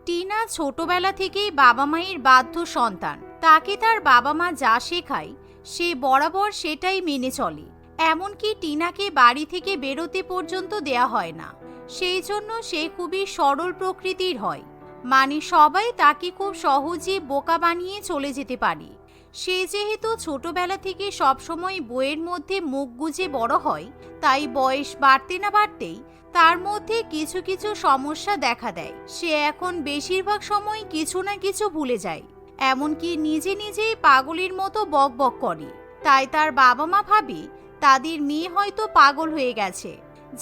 টিনা ছোটবেলা থেকেই বাবা মায়ের বাধ্য সন্তান। তাকে তার বাবা মা যা শেখায় সে বরাবর সেটাই মেনে চলে। এমনকি টিনাকে বাড়ি থেকে বেরোতে পর্যন্ত দেয়া হয় না। সেই জন্য সে খুবই সরল প্রকৃতির হয়, মানে সবাই তাকে খুব সহজে বোকা বানিয়ে চলে যেতে পারে। সে যেহেতু ছোটবেলা থেকে সবসময় বইয়ের মধ্যে মুখ গুজে বড় হয়, তাই বয়স বাড়তে না বাড়তেই তার মধ্যে কিছু কিছু সমস্যা দেখা দেয়। সে এখন বেশিরভাগ সময় কিছু না কিছু ভুলে যায়, এমনকি নিজে নিজেই পাগলের মতো বক বক করে। তাই তার বাবা মা ভাবে তাদের মেয়ে হয়তো পাগল হয়ে গেছে,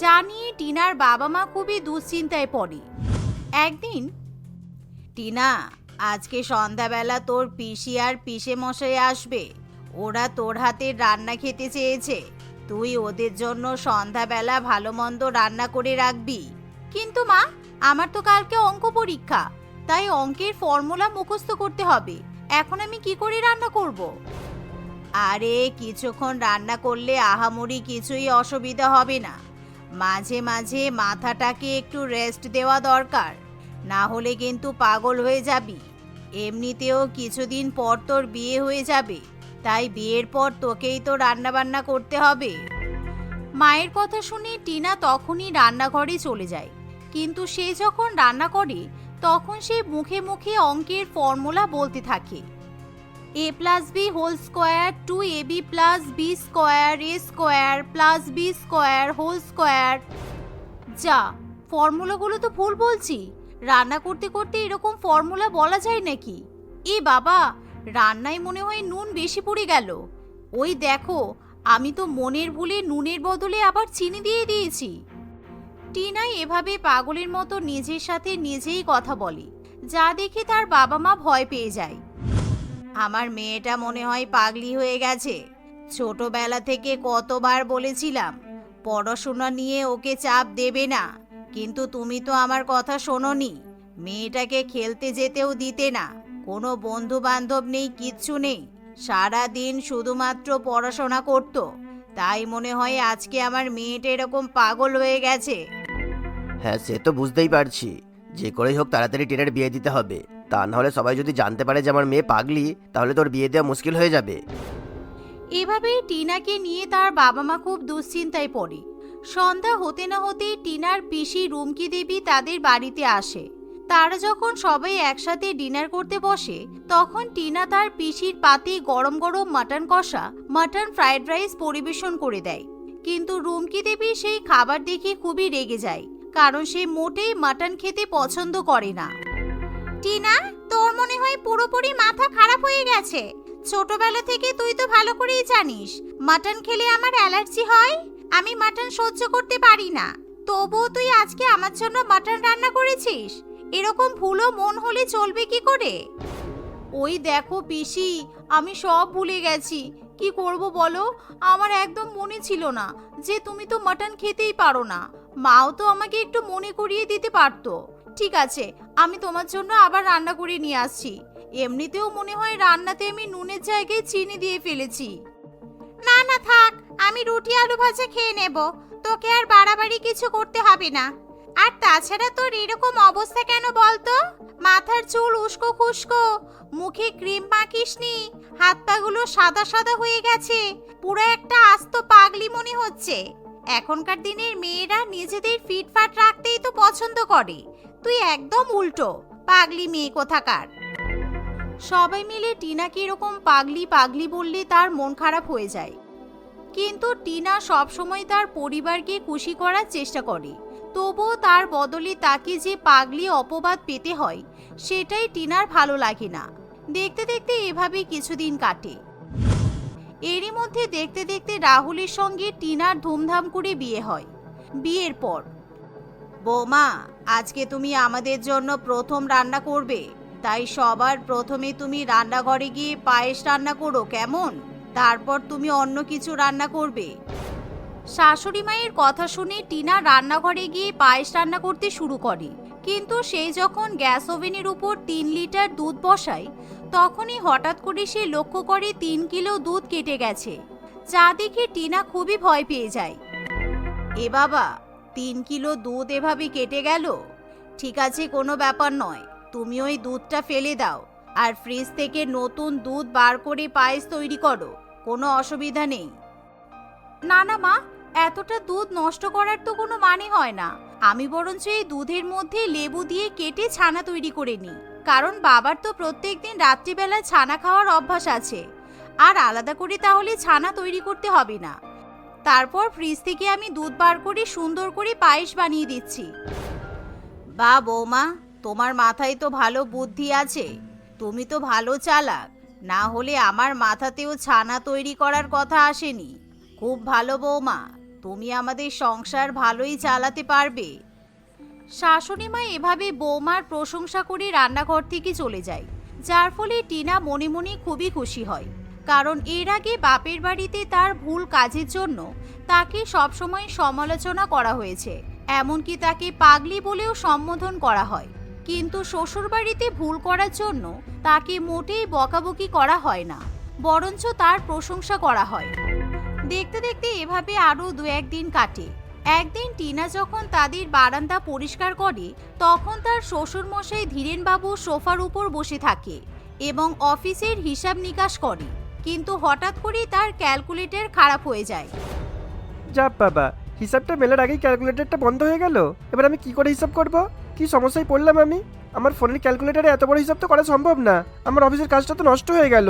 যা নিয়ে টিনার বাবা মা খুবই দুশ্চিন্তায় পড়ে। একদিন, টিনা, আজকে সন্ধ্যাবেলা তোর পিসি আর পিসে মশাই আসবে। ওরা তোর হাতের রান্না খেতে চেয়েছে। তুই ওদের জন্য সন্ধ্যাবেলা ভালো মন্দ রান্না করে রাখবি। কিন্তু মা, আমার তো কালকে অঙ্ক পরীক্ষা, তাই অঙ্কের ফর্মুলা মুখস্থ করতে হবে। এখন আমি কি করে রান্না করব? আরে কিছুক্ষণ রান্না করলে আহামরি কিছুই অসুবিধা হবে না। মাঝে মাঝে মাথাটাকে একটু রেস্ট দেওয়া দরকার, না হলে কিন্তু পাগল হয়ে যাবি। এমনিতেও কিছুদিন পর তোর বিয়ে হয়ে যাবে, তাই বিয়ের পর তোকেই তো রান্না বান্না করতে হবে। মায়ের কথা শুনে টিনা তখনই রান্নাঘরে চলে যায়। কিন্তু সে যখন রান্না করে তখন সে মুখে মুখে অঙ্কের ফর্মুলা বলতে থাকে। a plus b whole square 2ab plus b square a square plus b square whole square। যা, ফর্মুলাগুলো তো ভুল বলছি। রান্না করতে করতে এরকম ফর্মুলা বলা যায় নাকি? এ বাবা, রান্নায় মনে হয় নুন বেশি পড়ে গেল। ওই দেখো, আমি তো মনের ভুলে নুনের বদলে আবার চিনি দিয়ে দিয়েছি। টিনা এভাবে পাগলের মতো নিজের সাথে নিজেই কথা বলে, যা দেখে তার বাবা মা ভয় পেয়ে যায়। আমার মেয়েটা মনে হয় পাগলি হয়ে গেছে। ছোটবেলা থেকে কতবার বলেছিলাম পড়াশোনা নিয়ে ওকে চাপ দেবে না, কিন্তু তুমি তো আমার কথা শোনোনি। মেয়েটাকে খেলতে যেতেও দিতে না, কোনো বন্ধু বান্ধব নেই, কিচ্ছু নেই। সারা দিন শুধুমাত্র পড়াশোনা করত। তাই মনে হয় আজকে আমার মেয়েটা এরকম পাগল হয়ে গেছে। হ্যাঁ, সে তো বুঝতেই পারছি। যে করেই হোক তাড়াতাড়ি টিনার বিয়ে দিতে হবে, তা না হলে সবাই যদি জানতে পারে যে আমার মেয়ে পাগলি, তাহলে তোর বিয়ে দেওয়া মুশকিল হয়ে যাবে। এভাবেই টিনাকে নিয়ে তার বাবা মা খুব দুশ্চিন্তায় পড়ে। সন্ধ্যা হতে না হতেই টিনার পিসি রুমকি দেবী তাদের বাড়িতে আসে। তারা যখন সবাই একসাথে ডিনার করতে বসে, তখন টিনা তার পিসির পাতে গরম গরম মাটন কষা, মাটন ফ্রাইড রাইস পরিবেশন করে দেয়। কিন্তু রুমকি দেবী সেই খাবার দেখে খুবই রেগে যায়, কারণ সে মোটেই মাটন খেতে পছন্দ করে না। টিনা, তোর মনে হয় পুরোপুরি মাথা খারাপ হয়ে গেছে। ছোটবেলা থেকে তুই তো ভালো করেই জানিস মাটন খেলে আমার অ্যালার্জি হয়। আমি মাটন সহ্য করতে পারি না। তবুও তুই আজকে আমার জন্য মাটন রান্না করেছিস। এরকম ভুলো মন হলে চলবে কি করে? ওই দেখো পিসি, আমি সব ভুলে গেছি। কি করব বলো? আমার একদম মনে ছিল না যে তুমি তো মাটন খেতেই পারো না। মাও তো আমাকে একটু মনে করিয়ে দিতে পারতো। ঠিক আছে, আমি তোমার জন্য আবার রান্না করে নিয়ে আসছি। এমনিতেও মনে হয় রান্নাতে আমি নুনের জায়গায় চিনি দিয়ে ফেলেছি। না না থাক, আমি রুটি আলু ভাজা খেয়ে নেব। তোকে আর বাড়াবাড়ি কিছু করতে হবে না। আর তাছাড়া তোর এরকম অবস্থা কেন বলতো? মাথার চুল উস্কো খুস্কো, মুখে ক্রিম মাখিসনি, হাত পাগুলো সাদা সাদা হয়ে গেছে। পুরো একটা আস্ত পাগলি মনে হচ্ছে। এখনকার দিনের মেয়েরা নিজেদের ফিটফাট রাখতেই তো পছন্দ করে। তুই একদম উল্টো, পাগলি মেয়ে কোথাকার। সবাই মিলে টিনাকে এরকম পাগলি পাগলি বললে তার মন খারাপ হয়ে যায়। কিন্তু টিনা সবসময় তার পরিবারকে খুশি করার চেষ্টা করে। তবুও তার বদলে তাকে যে পাগলি অপবাদ পেতে হয়, সেটাই টিনার ভালো লাগে না। দেখতে দেখতে এভাবে কিছুদিন কাটে। এরই মধ্যে দেখতে দেখতে রাহুলের সঙ্গে টিনার ধুমধাম করে বিয়ে হয়। বিয়ের পর, বৌমা, আজকে তুমি আমাদের জন্য প্রথম রান্না করবে, তাই সবার প্রথমে তুমি রান্নাঘরে গিয়ে পায়েস রান্না করো, কেমন? তারপর তুমি অন্য কিছু রান্না করবে। শাশুড়ি মায়ের কথা শুনে টিনা রান্নাঘরে গিয়ে পায়েস রান্না করতে শুরু করে। কিন্তু সে যখন গ্যাস ওভেনের উপর 3 লিটার দুধ বসায়, তখনই হঠাৎ করে সে লক্ষ্য করে 3 কিলো দুধ কেটে গেছে, যা দেখে টিনা খুবই ভয় পেয়ে যায়। এ বাবা, 3 কিলো দুধ এভাবে কেটে গেল। ঠিক আছে, কোনো ব্যাপার নয়, তুমি ওই দুধটা ফেলে দাও আর ফ্রিজ থেকে নতুন দুধ বার করে পায়েস তৈরি করো, কোনো অসুবিধা নেই। না না মা, এতটা দুধ নষ্ট করার তো কোনো মানে হয় না। আমি বরঞ্চ এই দুধের মধ্যে লেবু দিয়ে কেটে ছানা তৈরি করে নিই, কারণ বাবার তো প্রত্যেকদিন রাত্রিবেলা ছানা খাওয়ার অভ্যাস আছে, আর আলাদা করে তাহলে ছানা তৈরি করতে হবে না। তারপর ফ্রিজ থেকে আমি দুধ বার করে সুন্দর করে পায়েস বানিয়ে দিচ্ছি। বা বৌমা, তোমার মাথায় তো ভালো বুদ্ধি আছে, তুমি তো ভালো চালাক, না হলে আমার মাথাতেও ছানা তৈরি করার কথা আসেনি। খুব ভালো বৌমা, তুমি আমাদের সংসার ভালোই চালাতে পারবে। শাশুড়ি মা এভাবে বৌমার প্রশংসা করে রান্নাঘর থেকে চলে যায়, যার ফলে টিনা মনে মনে খুবই খুশি হয়, কারণ এর আগে বাপের বাড়িতে তার ভুল কাজের জন্য তাকে সবসময় সমালোচনা করা হয়েছে, এমনকি তাকে পাগলি বলেও সম্বোধন করা হয়। কিন্তু শ্বশুরবাড়িতে ভুল করার জন্য তাকে মোটেই বকাবকি করা হয় না, বরঞ্চ তার প্রশংসা করা হয়। দেখতে দেখতে এভাবে আরো 2-1 দিন কাটে। একদিন টিনা যখন তাদের বারান্দা পরিষ্কার করে, তখন তার শ্বশুরমশাই ধীরেনবাবু সোফার উপর বসে থাকে এবং অফিসের হিসাব নিকাশ করে, কিন্তু হঠাৎ করেই তার ক্যালকুলেটর খারাপ হয়ে যায়। যা বাবা, হিসাবটা মেলার আগেই ক্যালকুলেটরটা বন্ধ হয়ে গেল। এবার আমি কি করে হিসাব করব? কি সমস্যায় পড়লাম আমি? আমার ফোনের ক্যালকুলেটরে এত বড় হিসাব তো করা সম্ভব না। আমার অফিসের কাজটা তো নষ্ট হয়ে গেল।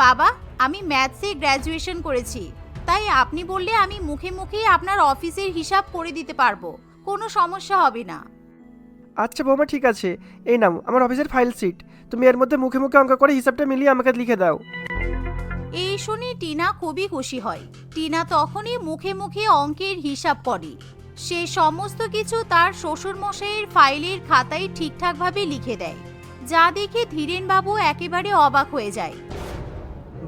বাবা, আমি ম্যাথসে গ্র্যাজুয়েশন করেছি, তাই আপনি বললে আমি মুখে মুখে আপনার অফিসের হিসাব করে দিতে পারবো, কোনো সমস্যা হবে না। আচ্ছা বৌমা, ঠিক আছে, এই নাও আমার অফিসের ফাইল শিট। তুমি এর মধ্যে মুখে মুখে অঙ্ক করে হিসাবটা মিলিয়ে আমাকে লিখে দাও। এই শুনে টিনা খুবই খুশি হয়। টিনা তখনই মুখে মুখে অঙ্কের হিসাব করে। সে সমস্ত কিছু তার শ্বশুরমশাইয়ের ফাইলের খাতায় ঠিকঠাকভাবে লিখে দেয়, যা দেখে ধীরেনবাবু একেবারে অবাক হয়ে যায়।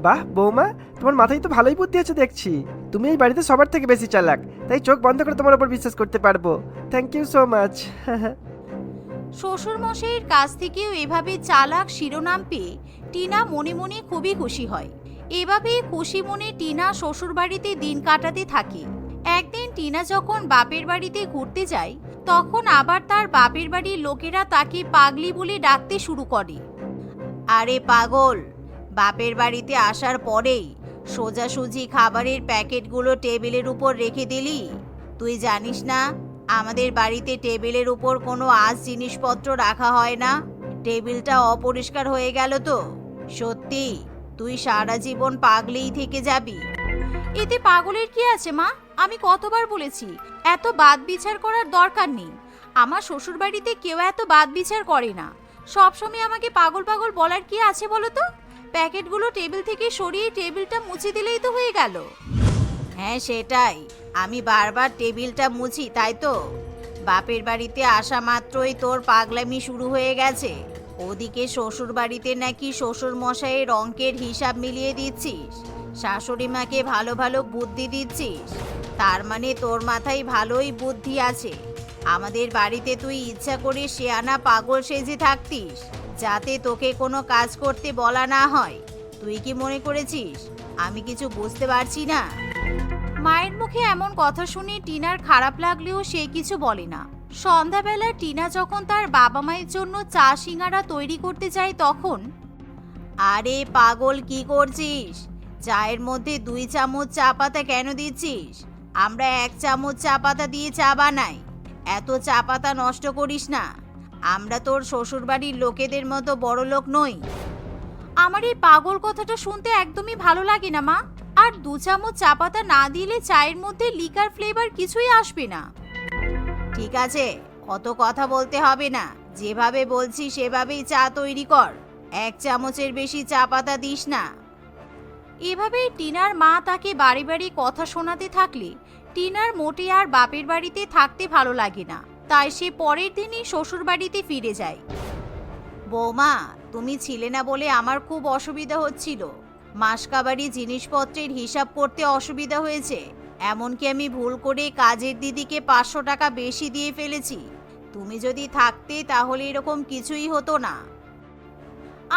বাহ বৌমা, তোমার মাথায় তো ভালোই বুদ্ধি আছে দেখছি। তুমি এই বাড়িতে সবার থেকে বেশি চালাক, তাই চোখ বন্ধ করে তোমার উপর বিশ্বাস করতে পারবো। Thank you so much. শ্বশুরমশাইয়ের কাছ থেকেও এভাবে চালাক শিরোনাম পেয়ে টিনা মনে মনে খুবই খুশি হয়। এভাবে খুশি মনে টিনা শ্বশুরবাড়িতে দিন কাটাতে থাকে। একদিন টিনা যখন বাপের বাড়িতে ঘুরতে যায়, তখন আবার তার বাপের বাড়ির লোকেরা তাকে পাগলি বলে ডাকতে শুরু করে। আরে পাগল, বাপের বাড়িতে আসার পরেই সোজাসুজি খাবারের প্যাকেটগুলো টেবিলের উপর রেখে দিলি। তুই জানিস না আমাদের বাড়িতে টেবিলের উপর কোনো আজ জিনিসপত্র রাখা হয় না? টেবিলটা অপরিষ্কার হয়ে গেল তো। সত্যি তুই সারা জীবন পাগলেই থেকে যাবি। এতে পাগলের কি আছে মা? আমি কতবার বলেছি এত বাদ বিচার করার দরকার নেই। আমার শ্বশুর বাড়িতে কেউ এত বাদ বিচার করে না। সবসময় আমাকে পাগল পাগল বলার কি আছে বলো তো? প্যাকেটগুলো টেবিল থেকে সরিয়ে টেবিলটা মুছে দিলেই তো হয়ে গেল। হ্যাঁ সেটাই, আমি বারবার টেবিলটা মুছি তাই তো? বাপের বাড়িতে আসা মাত্রই তোর পাগলামি শুরু হয়ে গেছে। ওদিকে শ্বশুর বাড়িতে নাকি শ্বশুর মশাইয়ের অঙ্কের হিসাব মিলিয়ে দিচ্ছিস, শাশুড়ি মাকে ভালো ভালো বুদ্ধি দিচ্ছিস। তার মানে তোর মাথায় ভালোই বুদ্ধি আছে। আমাদের বাড়িতে তুই ইচ্ছা করে শেয়ানা পাগল সেজে থাকতিস, যাতে তোকে কোনো কাজ করতে বলা না হয়। তুই কি মনে করেছিস আমি কিছু বুঝতে পারছি না? মায়ের মুখে এমন কথা শুনে টিনার খারাপ লাগলেও সে কিছু বলে না। সন্ধ্যাবেলা টিনা যখন তার বাবা মায়ের জন্য চা সিঙ্গারা তৈরি করতে যায়, তখন আরে পাগল, কি করছিস? চায়ের মধ্যে 2 চামচ চা পাতা কেন দিচ্ছিস? আমরা 1 চামচ চা পাতা দিয়ে চা বানাই। এত চা পাতা নষ্ট করিস না। আমরা তোর শ্বশুরবাড়ির লোকেদের মতো বড় লোক নই। আমার এই পাগল কথাটা শুনতে একদমই ভালো লাগে না মা। আর 2 চামচ চা পাতা না দিলে চায়ের মধ্যে লিকার ফ্লেভার কিছুই আসবে না। ঠিক আছে, অত কথা বলতে হবে না। যেভাবে বলছি সেভাবেই চা তৈরি কর। 1 চামচের বেশি চা পাতা দিস না। এভাবেই টিনার মা তাকে বাড়ি বাড়ি কথা শোনাতে থাকলে টিনার মোটে আর বাপের বাড়িতে থাকতে ভালো লাগে না। তাই সে পরের দিনই শ্বশুর বাড়িতে ফিরে যায়। বৌমা, তুমি ছিলে না বলে আমার খুব অসুবিধা হচ্ছিল। মাসকাবারি জিনিসপত্রের হিসাব করতে অসুবিধা হয়েছে। এমনকি আমি ভুল করে কাজের দিদিকে 500 টাকা বেশি দিয়ে ফেলেছি। তুমি যদি থাকতে তাহলে এরকম কিছুই হতো না।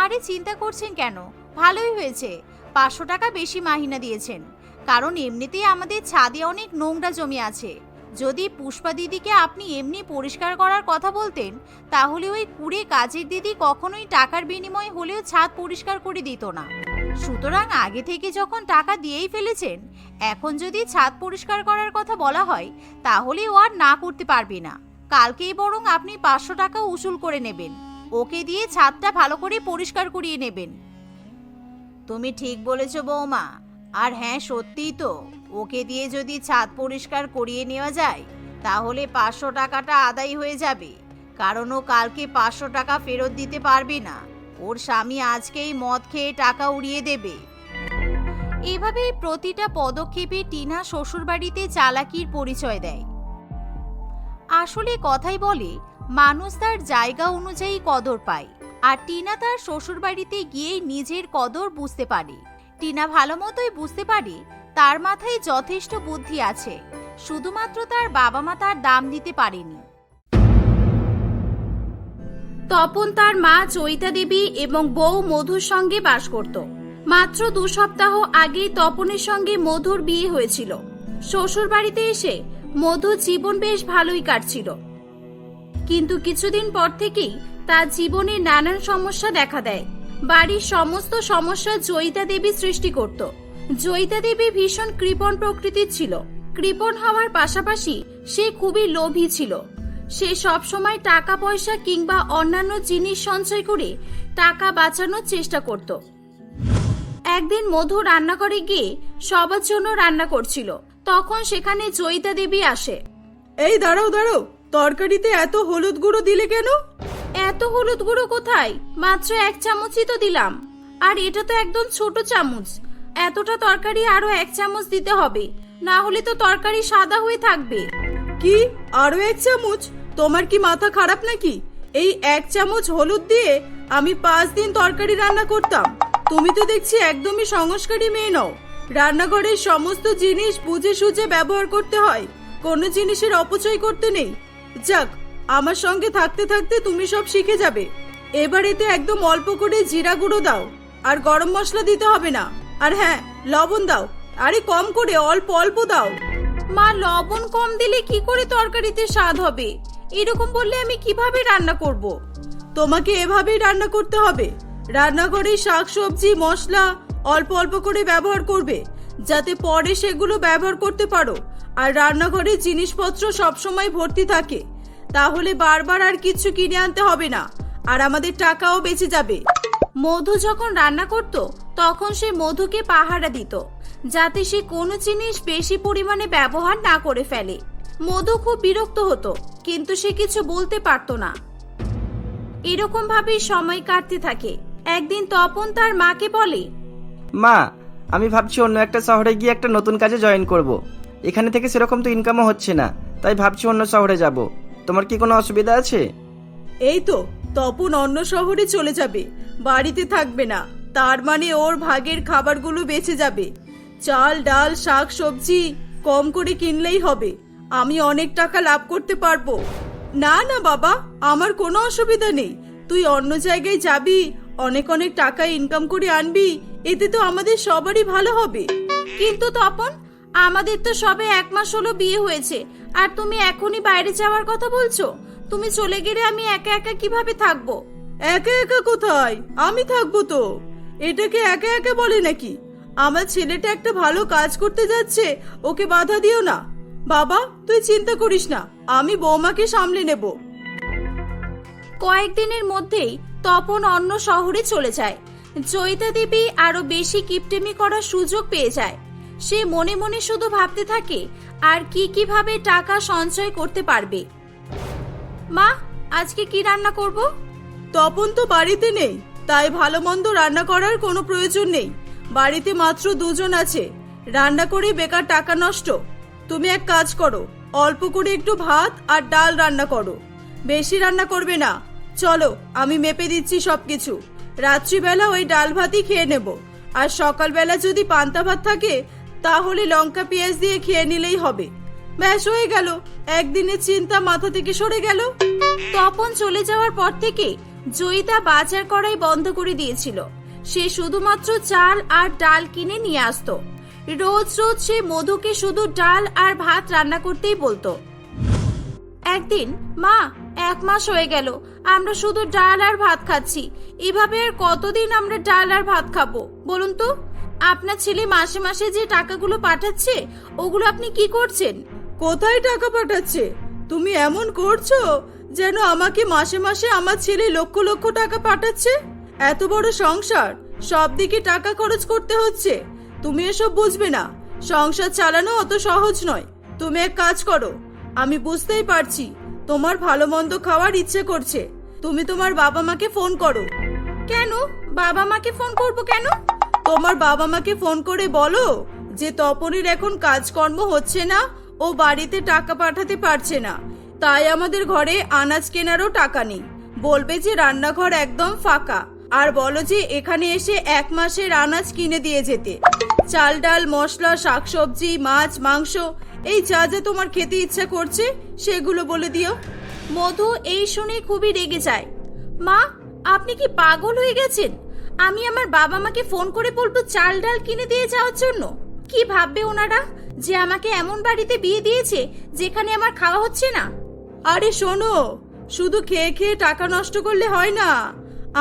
আরে চিন্তা করছেন কেন? ভালোই হয়েছে 500 টাকা বেশি মাহিনা দিয়েছেন, কারণ এমনিতেই আমাদের ছাদে অনেক নোংরা জমি আছে। যদি পুষ্পা দিদিকে আপনি এমনি পরিষ্কার করার কথা বলতেন, তাহলে ওই কুড়ে কাজের দিদি কখনোই টাকার বিনিময়ে হলেও ছাদ পরিষ্কার করে দিত না। সুতরাং আগে থেকে যখন টাকা দিয়েই ফেলেছেন, এখন যদি ছাদ পরিষ্কার করার কথা বলা হয়, তাহলে ও আর না করতে পারবে না। কালকেই বরং আপনি 500 টাকা উসুল করে নেবেন, ওকে দিয়ে ছাদটা ভালো করে পরিষ্কার করিয়ে নেবেন। তুমি ঠিক বলেছ বৌমা। আর হ্যাঁ, সত্যিই তো, ওকে দিয়ে যদি ছাদ পরিষ্কার করিয়ে নেওয়া যায়, তাহলে 500 টাকাটা আদায় হয়ে যাবে। কারণ ও কালকে 500 টাকা ফেরত দিতে পারবে না। ওর স্বামী আজকেই মদ খেয়ে টাকা উড়িয়ে দেবে। এভাবেই প্রতিটা পদক্ষেপে টিনা শ্বশুরবাড়িতে চালাকির পরিচয় দেয়। আসলে কথাই বলে, মানুষ তার জায়গা অনুযায়ী কদর পায়। আর টিনা তার শ্বশুরবাড়িতে গিয়ে নিজের কদর বুঝতে পারে। টিনা ভালো মতোই বুঝতে পারে তার মাথায় যথেষ্ট বুদ্ধি আছে, শুধুমাত্র তার বাবা মা তার দাম দিতে পারেনি। তপন তার মা চৈতা দেবী এবং বউ মধুর সঙ্গে বাস করত। মাত্র 2 সপ্তাহ আগেই তপনের সঙ্গে মধুর বিয়ে হয়েছিল। শ্বশুর বাড়িতে এসে মধুর জীবন বেশ ভালোই কাটছিল, কিন্তু কিছুদিন পর থেকেই তার জীবনে নানান সমস্যা দেখা দেয়। বাড়ির সমস্ত সমস্যা জয়িতা দেবী সৃষ্টি করত। জয়িতা দেবী ভীষণ কৃপণ প্রকৃতির ছিল। কৃপণ হওয়ার পাশাপাশি সে খুবই লোভী ছিল। সে সবসময় টাকা পয়সা কিংবা অন্যান্য জিনিস সঞ্চয় করে টাকা বাঁচানোর চেষ্টা করত। একদিন মধু রান্নাঘরে গিয়ে সবার জন্য রান্না করছিল, তখন সেখানে জয়িতা দেবী আসে। এই দাঁড়াও দাঁড়াও, তরকারিতে এত হলুদ গুঁড়ো দিলে কেন? এত হলুদ গুঁড়ো কোথায়, মাত্র 1 চামচই তো দিলাম। আর এটা তো একদম ছোট চামচ। এতটা তরকারি আরো 1 চামচ দিতে হবে, না হলে তো তরকারি সাদা হয়ে থাকবে। কি, আরো 1 চামচ? তোমার কি মাথা খারাপ নাকি? এই 1 চামচ হলুদ দিয়ে আমি 5 দিন তরকারি রান্না করতাম। তুমি তো দেখছি একদমই সংস্কারী মেয়ে নও। রান্নাঘরের সমস্ত জিনিস বুঝে সুঝে ব্যবহার করতে হয়, কোনো জিনিসের অপচয় করতে নেই। যাক, আমার সঙ্গে থাকতে থাকতে তুমি সব শিখে যাবে। এবার এতে একদম অল্প করে জিরা গুঁড়ো দাও, আর গরম মশলা দিতে হবে না। আর হ্যাঁ, লবণ দাও, আরে কম করে, অল্প অল্প দাও। মা, লবণ কম দিলে কি করে তরকারিতে স্বাদ হবে? এরকম বললে আমি কিভাবে রান্না করব? তোমাকে এভাবেই রান্না করতে হবে। রান্নাঘরে শাকসবজি মশলা অল্প অল্প করে ব্যবহার করবে, যাতে পরে সেগুলো ব্যবহার করতে পারো। আর রান্নাঘরে জিনিসপত্র সবসময় ভর্তি থাকে, তাহলে বারবার আর কিছু কিনে আনতে হবে না, আর আমাদের টাকাও বেঁচে যাবে। মধু যখন রান্না করত, তখন সে মধুকে পাহারা দিত, যাতে সে কোনো জিনিস বেশি পরিমাণে ব্যবহার না করে ফেলে। মধু খুব বিরক্ত হতো, কিন্তু সে কিছু বলতে পারত না। এরকম ভাবেই সময় কাটতে থাকে। একদিন তপন তার মাকে বলে, মা, আমি ভাবছি অন্য একটা শহরে গিয়ে একটা নতুন কাজে জয়েন করব। এখানে থেকে সেরকম তো ইনকামও হচ্ছে না, তাই ভাবছি অন্য শহরে যাব। তোমার কি কোনো অসুবিধা আছে? এই তো, তপন অন্য শহরে চলে যাবে, বাড়িতে থাকবে না। তার মানে ওর ভাগের খাবারগুলো বেঁচে যাবে। চাল ডাল শাক সবজি কম করে কিনলেই হবে, আমি অনেক টাকা লাভ করতে পারবো। না না বাবা, আমার কোনো অসুবিধা নেই। তুই অন্য জায়গায় যাবি, অনেক অনেক টাকা ইনকাম করে আনবি, এতে তো আমাদের সবারই ভালো হবে। কিন্তু তপন, আমাদের তো সবে 1 মাস হলো বিয়ে হয়েছে, আর তুমি এখনই বাইরে যাওয়ার কথা বলছো। তুমি চলে গেলে আমি একা একা কিভাবে থাকবো? একা একা কোথায়, আমি থাকবো তো। এটাকে একা একা বলে নাকি? আমার ছেলেটা একটা ভালো কাজ করতে যাচ্ছে, ওকে বাধা দিও না। বাবা, তুই চিন্তা করিস না, আমি বৌমাকে সামলে নেব। কয়েকদিনের মধ্যেই তপন অন্য শহরে চলে যায়। জয়িতা দেবী আরো বেশি কিপটেমি করার সুযোগ পেয়ে যায়। সে মনে মনে শুধু ভাবতে থাকে আর কিভাবে টাকা সঞ্চয় করতে পারবে। মা, আজকে কি রান্না করব? তপন তো বাড়িতে নেই, তাই ভালো মন্দ রান্না করার কোনো প্রয়োজন নেই। বাড়িতে মাত্র 2 জন আছে, রান্না করে বেকার টাকা নষ্ট। তুমি এক কাজ করো, অল্প করে একটু ভাত আর ডাল রান্না করো, বেশি রান্না করবে না। চলো, আমি মেপে দিচ্ছি সবকিছু। রাত্রিবেলা ওই ডাল ভাতই খেয়ে নেব, আর সকালবেলা যদি পান্তা ভাত থাকে, তাহলে লঙ্কা পেঁয়াজ দিয়ে খেয়ে নিলেই হবে। ব্যাস, হয়ে গেল, একদিনের চিন্তা মাথা থেকে সরে গেল। তপন চলে যাওয়ার পর থেকে জয়িতা বাজার করাই বন্ধ করে দিয়েছিল। সে শুধুমাত্র চাল আর ডাল কিনে নিয়ে আসতো। রোজ রোজ সে মধুকে শুধু ডাল আর ভাত রান্না করতেই বলতো। একদিন, মা, 1 মাস হয়ে গেল আমরা শুধু ডাল আর ভাত খাচ্ছি, এভাবে আর কতদিন আমরা ডাল আর ভাত খাবো বলুন তো? আপনার ছেলে মাসে মাসে যে টাকাগুলো পাঠাচ্ছে ওগুলো আপনি কি করছেন? কোথায় টাকা পাঠাচ্ছে? তুমি এমন করছো যেন আমাকে মাসে মাসে আমার ছেলে লক্ষ লক্ষ টাকা পাঠাচ্ছে। এত বড় সংসার, সব দিকে টাকা খরচ করতে হচ্ছে। তুমি এসব বুঝবে না। সংসার চালানো অত সহজ নয়। তুমি এক কাজ করো, আমি বুঝতেই পারছি তোমার ভালো মন্দ খাওয়ার ইচ্ছে করছে। তুমি তোমার বাবা মাকে ফোন করো। কেন বাবা মাকে ফোন করব কেন? তোমার বাবা মাকে ফোন করে বলো যে তপনের এখন কাজকর্ম হচ্ছে না, ও বাড়িতে টাকা পাঠাতে পারছে না, তাই আমাদের ঘরে আনাজ কেনারও টাকা নেই। বলবে যে রান্নাঘর একদম ফাঁকা, আর বলো যে এখানে এসে 1 মাসের আনাজ কিনে দিয়ে যেতে। চাল ডাল মশলা শাকসবজি মাছ মাংস এই যা যা তোমার খেতে ইচ্ছা করছে সেগুলো বলে দিও। মধু এই শুনে খুবই রেগে যায়। মা, আপনি কি পাগল হয়ে গেছেন? আমি আমার বাবা মাকে ফোন করে বলবো চাল ডাল কিনে দিয়ে যাওয়ার জন্য? কি ভাববে ওনারা যে আমাকে এমন বাড়িতে বিয়ে দিয়েছে যেখানে আমার খাওয়া হচ্ছে না? আরে শোনো, শুধু খেয়ে খেয়ে টাকা নষ্ট করলে হয় না।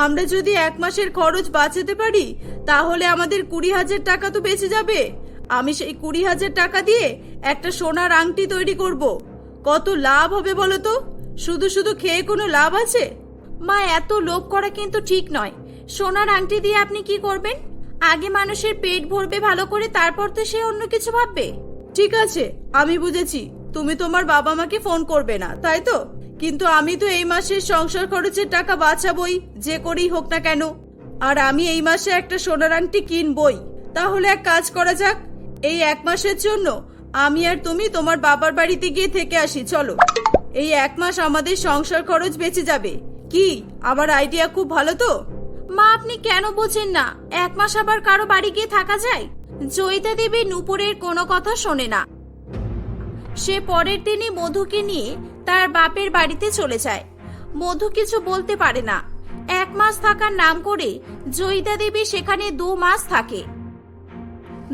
আমরা যদি 1 মাসের খরচ বাঁচাতে পারি তাহলে আমাদের 20,000 টাকা তো বেঁচে যাবে। আমি সেই 20,000 টাকা দিয়ে একটা সোনার আংটি তৈরি করব। কত লাভ হবে বলো তো? শুধু শুধু খেয়ে কোনো লাভ আছে? মা, এত লোভ করা কিন্তু ঠিক নয়। সোনার আংটি দিয়ে আপনি কি করবেন? আগে মানুষের পেট ভরবে ভালো করে, তারপর তো সে অন্য কিছু ভাববে। ঠিক আছে, আমি বুঝেছি তুমি তোমার বাবা মাকে ফোন করবে না, তাই তো? কিন্তু আমি তো এই মাসের সংসার খরচের টাকা বাঁচাবই, যে করেই হোক না কেন। আর আমি এই মাসে একটা সোনার আংটি কিনবই। তাহলে এক কাজ করা যাক, এই 1 মাসের জন্য আমি আর তুমি তোমার বাবার বাড়িতে গিয়ে থেকে আসি, চলো। এই 1 মাস আমাদের সংসার খরচ বেঁচে যাবে। কি, আমার আইডিয়া খুব ভালো তো? মা, আপনি কেন বোঝেন না? 1 মাস আবার কারো বাড়ি গিয়ে থাকা যায়? জয়িতা দেবী নূপুরের কোনো কথা শোনে না। সে পরের দিনই মধুকে নিয়ে তার বাপের বাড়িতে চলে যায়। মধু কিছু বলতে পারে না। 1 মাস থাকার নাম করে জয়িতা দেবী সেখানে 2 মাস থাকে।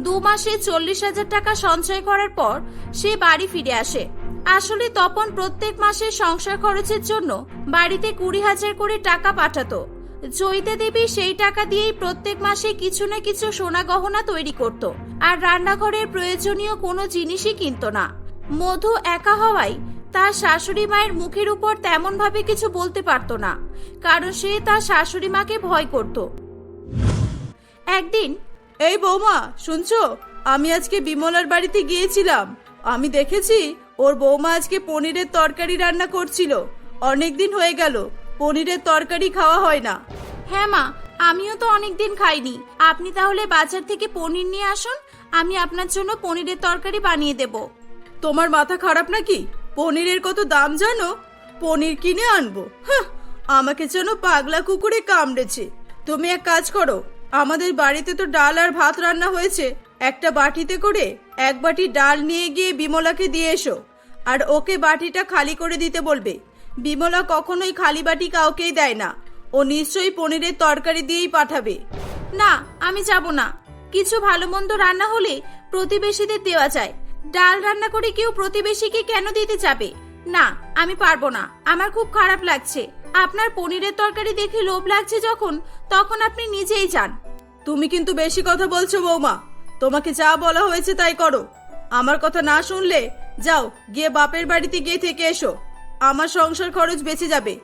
2 মাসে 40,000 টাকা সঞ্চয় করার পর সে বাড়ি ফিরে আসে। আসলে তপন প্রত্যেক মাসে সংসার খরচের জন্য বাড়িতে 20,000 করে টাকা পাঠাতো। জয়িতা দেবী সেই টাকা দিয়েই প্রত্যেক মাসে কিছু না কিছু সোনা গহনা তৈরি করত, আর রান্নাঘরের প্রয়োজনীয় কোনো জিনিসই কিনত না। মধু একা হওয়ায় তার শাশুড়ি মায়ের মুখের উপর তেমন ভাবে কিছু বলতে পারতো না, কারণ সে তার শাশুড়ি মাকে ভয় করত। একদিন, এই বৌমা, শুনছো? আমি আজকে বিমলার বাড়িতে গিয়েছিলাম। আমি দেখেছি ওর বৌমা আজকে পনিরের তরকারি রান্না করছিল। অনেকদিন হয়ে গেল পনিরের তরকারি খাওয়া হয় না। হ্যাঁ মা, আমিও তো অনেকদিন খাইনি। আপনি তাহলে বাজার থেকে পনির নিয়ে আসুন, আমি আপনার জন্য পনিরের তরকারি বানিয়ে দেব। তোমার মাথা খারাপ নাকি? পনিরের কত দাম জানো? পনির কিনে আনবো? হ্যাঁ, আমাকে যেন পাগলা কুকুরে কামড়েছে। তুমি এক কাজ করো, আমাদের বাড়িতে তো ডাল আর ভাত রান্না হয়েছে, একটা বাটিতে করে 1 বাটি ডাল নিয়ে গিয়ে বিমলাকে দিয়ে এসো, আর ওকে বাটিটা খালি করে দিতে বলবে। বিমলা কখনোই খালি বাটি কাউকেই দেয় না। ও নিশ্চয়ই পনিরের তরকারি দিয়েই পাঠাবে। না, আমি যাব না। কিছু ভালো মন্দ রান্না হলে প্রতিবেশীদের দেওয়া যায়। ডাল রান্না করে কেউ প্রতিবেশীকে কেন দিতে যাবে? না, আমি পারবো না। আমার খুব খারাপ লাগছে। আপনার পনিরের তরকারি দেখে লোভ লাগছে যখন, তখন আপনি নিজেই যান। তুমি কিন্তু বেশি কথা বলছো বৌমা। তোমাকে যা বলা হয়েছে তাই করো। আমার কথা না শুনলে যাও গিয়ে বাপের বাড়িতে গিয়ে থেকে এসো। আমার সংসার খরচ বেঁচে যাবে।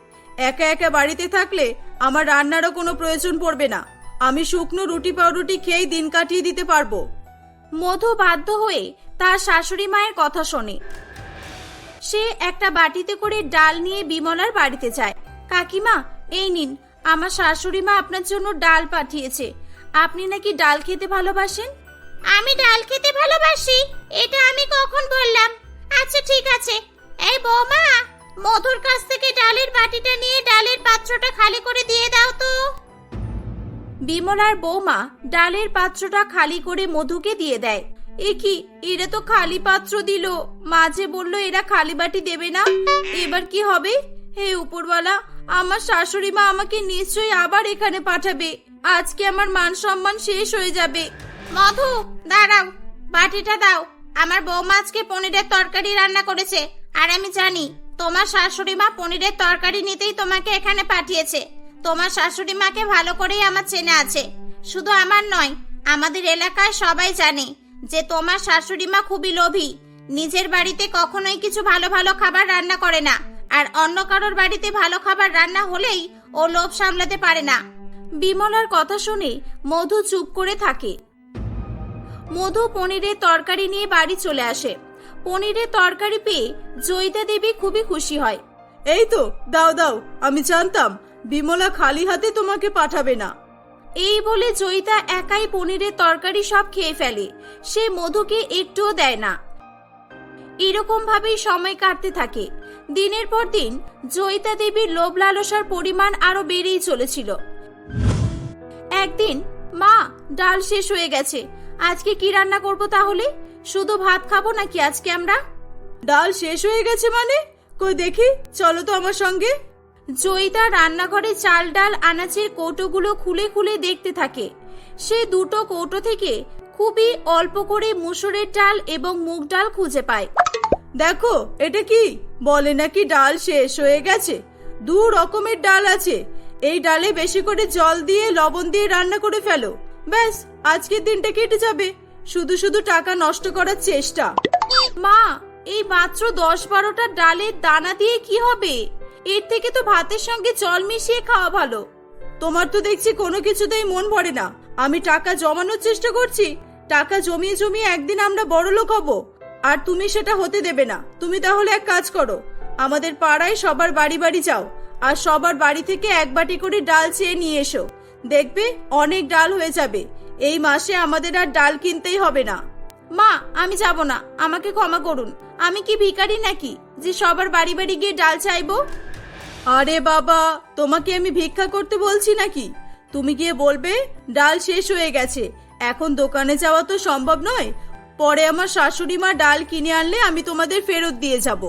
একা একা বাড়িতে থাকলে আমার রান্নারও কোনো প্রয়োজন পড়বে না। আমি শুকনো রুটি পাউরুটি খেয়েই দিন কাটিয়ে দিতে পারবো। মধু বাধ্য হয়ে তার শাশুড়ি মায়ের কথা শোনে। সে একটা বাটিতে করে ডাল নিয়ে বিমলার বাড়িতে যায়। কাকিমা, এই নিন, আমার শাশুড়ি মা আপনার জন্য ডাল পাঠিয়েছে। আপনি নাকি ডাল খেতে ভালোবাসেন? আমি ডাল খেতে ভালোবাসি? এটা আমি কখন বললাম? আচ্ছা ঠিক আছে। এই বৌমা, মধুর কাছ থেকে ডালের বাটিটা নিয়ে ডালের পাত্রটা খালি করে দিয়ে দাও তো। বিমলার বৌমা ডালের পাত্রটা খালি করে মধুকে দিয়ে দেয়। এ কি, এরা তো খালি পাত্র দিল। মাঝে বললো এরা খালি বাটি দেবে না। এবার কি হবে? হে উপরওয়ালা, আমার শাশুড়ি মা আমাকে নিশ্চয়ই আবার এখানে পাঠাবে। আজকে আমার মান সম্মান শেষ হয়ে যাবে। মধু, দাঁড়াও, বাটিটা দাও। আমার বৌমা আজকে পনিরের তরকারি রান্না করেছে, আর আমি জানি তোমার শাশুড়ি মা পনিরের তরকারি নিতেই তোমাকে এখানে পাঠিয়েছে। তোমার শাশুড়ি মাকে ভালো করেই আমার চেনা আছে, শুধু আমার নয়, আমাদের এলাকায় সবাই জানে যে তোমার শাশুড়ি মা খুবই লোভী। নিজের বাড়িতে কখনোই কিছু ভালো ভালো খাবার রান্না করে না, আর অন্য কারোর বাড়িতে ভালো খাবার রান্না হলেই ও লোভ সামলাতে পারে না। বিমলার কথা শুনে মধু চুপ করে থাকে। মধু পনিরের তরকারি নিয়ে বাড়ি চলে আসে। পনিরের তরকারি পেয়ে জয়িতা দেবী খুবই খুশি হয়। এই তো, দাও দাও, আমি জানতাম বিমলা খালি হাতে তোমাকে পাঠাবে না। এই বলে জয়িতা একাই পনিরের তরকারি সব খেয়ে ফেলে, সে মধুকে একটুও দেয় না। এরকম ভাবেই সময় কাটতে থাকে। দিনের পর দিন জয়িতা দেবীর লোভ লালসার পরিমাণ আরো বেড়েই চলেছিল। একদিন, মা, ডাল শেষ হয়ে গেছে, আজকে কি রান্না করব তাহলে? শুধু ভাত খাবো নাকি আজকে আমরা? ডাল শেষ হয়ে গেছে মানে? কই দেখি, চলো তো আমার সঙ্গে। জয়িতা রান্নাঘরে চাল ডাল আনাজের কৌটোগুলো খুলে খুলে দেখতে থাকে। সে দুটো কৌটো থেকে খুবই অল্প করে মুসুরের ডাল এবং মুগ ডাল খুঁজে পায়। দেখো, এটা কি বলে নাকি ডাল শেষ হয়ে গেছে? 2 রকমের ডাল আছে, এই ডালে বেশি করে জল দিয়ে লবণ দিয়ে রান্না করে ফেলো, ব্যাস আজকের দিনটা কেটে যাবে। শুধু শুধু টাকা নষ্ট করার চেষ্টা। মা, এই মাত্র 10-12টা ডালের দানা দিয়ে কি হবে? এর থেকে তো ভাতের সঙ্গে জল মিশিয়ে খাওয়া ভালো। তোমার তো দেখছি কোনো কিছুতেই মন ভরে না। আমি টাকা জমানোর চেষ্টা করছি, টাকা জমিয়ে জমিয়ে একদিন আমরা বড়লোক হব, আর তুমি সেটা হতে দেবে না। তুমি তাহলে এক কাজ করো, আমাদের পাড়ায় সবার বাড়ি বাড়ি যাও, আর সবার বাড়ি থেকে 1 বাটি করে ডাল চেয়ে নিয়ে এসো। দেখবে অনেক ডাল হয়ে যাবে, এই মাসে আমাদের আর ডাল কিনতেই হবে না। মা, আমি যাব না, আমাকে ক্ষমা করুন। আমি কি ভিখারি নাকি যে সবার বাড়ি বাড়ি গিয়ে ডাল চাইবো? আরে বাবা, তোমাকে আমি ভিক্ষা করতে বলছি নাকি? তুমি গিয়ে বলবে ডাল শেষ হয়ে গেছে, এখন দোকানে যাওয়া তো সম্ভব নয়, পরে আমার শাশুড়ি মা ডাল কিনে আনলে আমি তোমাদের ফেরত দিয়ে যাব।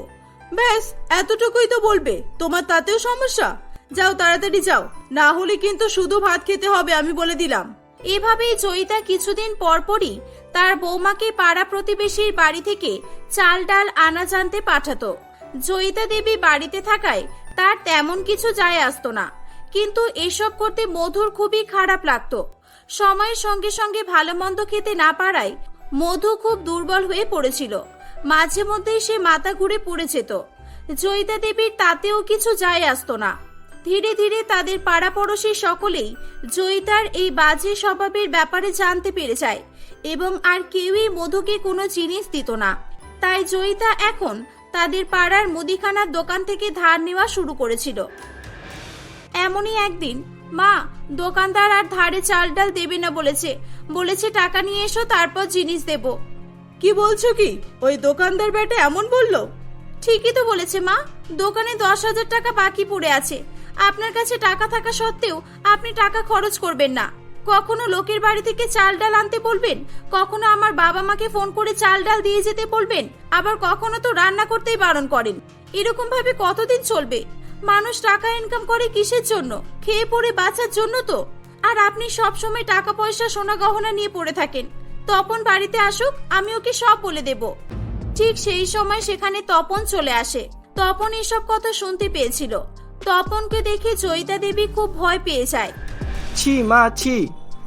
ব্যাস এতটুকুই তো বলবে, তোমার তাতেও সমস্যা? যাও, তাড়াতাড়ি যাও, না হলে কিন্তু শুধু ভাত খেতে হবে, আমি বলে দিলাম। এভাবেই জয়িতা কিছুদিন পরপরই তার বৌমাকে পাড়া প্রতিবেশীর বাড়ি থেকে চাল ডাল আনাজ আনতে পাঠাতো। জয়িতা দেবী বাড়িতে থাকায় তার তেমন কিছু যায় আসতো না, কিন্তু এসব করতে মধুর খুবই খারাপ লাগতো। সময়ের সঙ্গে সঙ্গে ভালো মন্দ খেতে না পারায় মধু খুব দুর্বল হয়ে পড়েছিল। মাঝে মধ্যেই সে মাথা ঘুরে পড়ে যেত। জয়িতা দেবীর তাতেও কিছু যায় আসতো না। ধীরে ধীরে তাদের পাড়াপড়শি সকলেই জয়িতার এই বাজে স্বভাবের ব্যাপারে জানতে পেরে যায়, এবং আর কেউই মধুকে কোনো জিনিস দিত না। তাই জয়িতা এখন তাদের পাড়ার মুদিখানার দোকান থেকে ধার নেওয়া শুরু করেছিল। এমনই একদিন, মা, দোকানদার আর ধারে চাল ডাল দেবে না বলেছে টাকা নিয়ে এসো, তারপর জিনিস দেব। কি বলছো কি? ওই দোকানদার বেটা এমন বললো? ঠিকই তো বলেছে মা, দোকানে 10,000 টাকা বাকি পড়ে আছে। আপনার কাছে টাকা থাকা সত্ত্বেও আপনি টাকা খরচ করবেন না। কখনো লোকের বাড়ি থেকে চাল ডাল আনতে বলবেন, কখনো আমার বাবা মাকে ফোন করে চাল ডাল দিয়ে যেতে বলবেন, আবার কখনো তো রান্না করতেই বারণ করেন। এরকম ভাবে কতদিন চলবে? মানুষ টাকা ইনকাম করে কিসের জন্য? খেয়ে পড়ে বাঁচার জন্য তো। আর আপনি সব সময় টাকা পয়সা সোনা গহনা নিয়ে পড়ে থাকেন। তপন বাড়িতে আসুক, আমি ওকে সব বলে দেব। ঠিক সেই সময় সেখানে তপন চলে আসে। তপন এসব কথা শুনতে পেয়েছিল। তপনকে দেখে জয়িতা দেবী খুব ভয় পেয়ে যায়। ছি মা, ছি,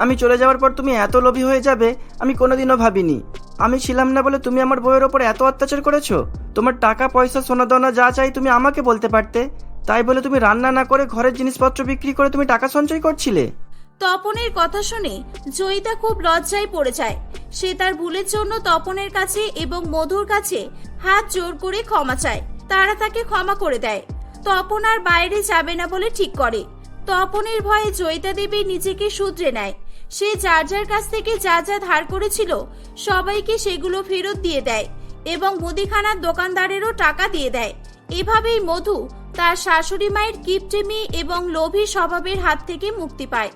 আমি চলে যাওয়ার পর তুমি এত লোভী হয়ে যাবে আমি কোনোদিনও ভাবিনি। আমি ছিলাম না বলে তুমি আমার বউয়ের ওপর এত অত্যাচার করেছো। তোমার টাকা পয়সা সোনা দানা যা চাই তুমি আমাকে বলতে পারতে, তাই বলে তুমি রান্না না করে ঘরের জিনিসপত্র বিক্রি করে তুমি টাকা সঞ্চয় করছিলে। তপনের কথা শুনে জয়িতা খুব লজ্জায় পড়ে যায়। সে তার ভুলের জন্য তপনের কাছে এবং মধুর কাছে হাত জোর করে ক্ষমা চায়। তারা তাকে ক্ষমা করে দেয়। তপন আর বাইরে যাবে না বলে ঠিক করে। তপনের ভয়ে জয়িতা দেবী নিজেকে শুধরে নেয়। সে যার যার কাছ থেকে যা যা ধার করেছিল সবাইকে সেগুলো ফেরত দিয়ে দেয় এবং মুদিখানার দোকানদারেরও টাকা দিয়ে দেয়। এভাবেই মধু তার শাশুড়ি মায়ের কিপটেমি এবং লোভী স্বভাবের হাত থেকে মুক্তি পায়।